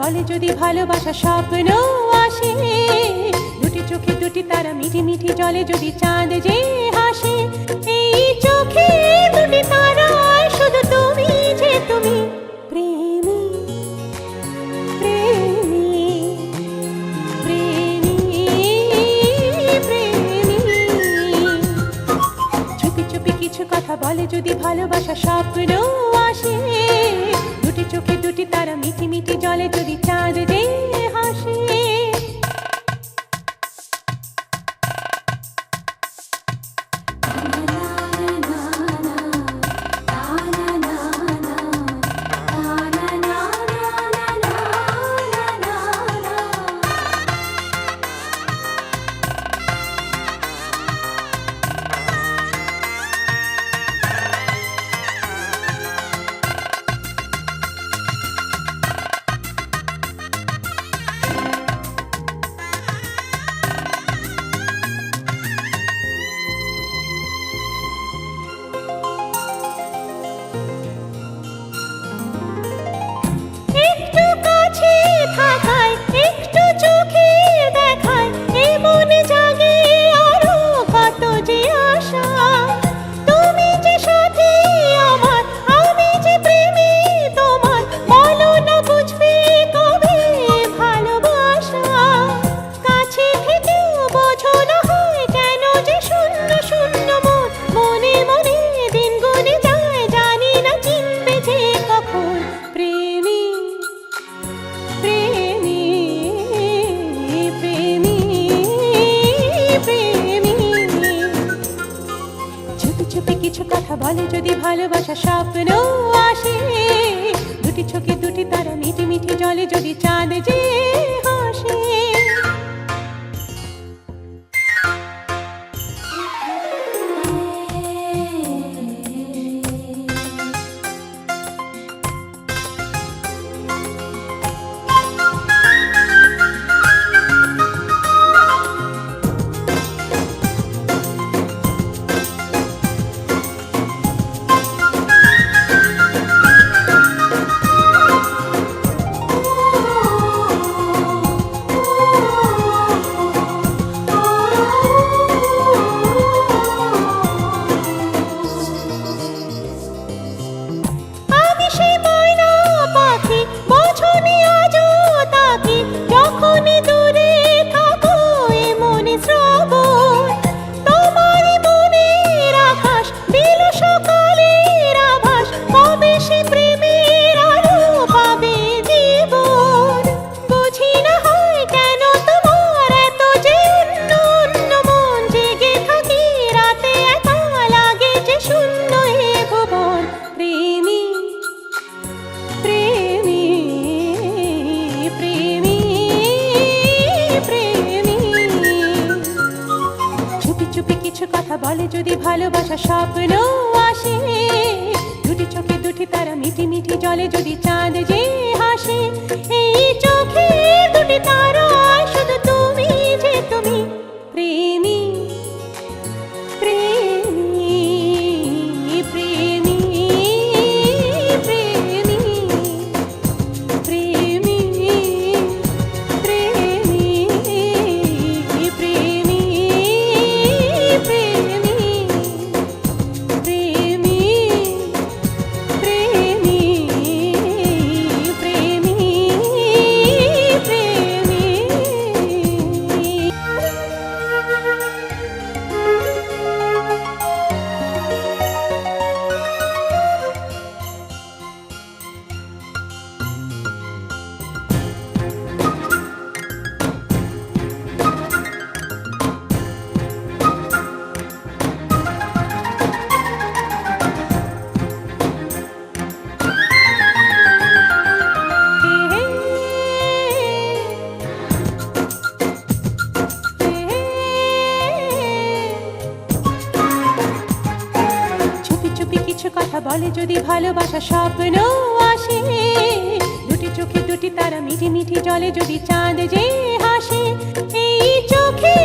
বলে যদি ভালোবাসা স্বপ্ন আসে, দুটি চোখে দুটি তারা মিঠি মিঠি জলে যদি চাঁদ যে হাসে, এই চোখে দুটি তারায় শুধু তুমি যে তুমি প্রেমী প্রেমী প্রেমী প্রেমী। চুপি চুপি কিছু কথা বলে যদি ভালোবাসা স্বপ্ন আসে, দুটি চোখে দুটি তারা মিঠি মিঠি জলে যদি চাঁদ যে হাসে। কিছু কথা বলে যদি ভালোবাসা স্বপ্ন আসে, দুটি চোখে দুটি তারা মিঠি মিঠি জলে যদি চাঁদ যে হাসে। বলে যদি ভালোবাসা স্বপ্ন আসে, দুটি চোখে দুটি তারা মিঠি মিঠি জলে যদি চাঁদ যে হাসে, এই চোখে দুটি তারায় শুধু তুমি যে তুমি প্রেমী প্রেমী প্রেমী প্রেমী প্রেমী প্রেমী প্রেমী কিছু কথা বলে যদি ভালোবাসা স্বপ্ন আসে, দুটি চোখে দুটি তারা মিঠি মিঠি জলে যদি চাঁদ যে হাসে, এই চোখে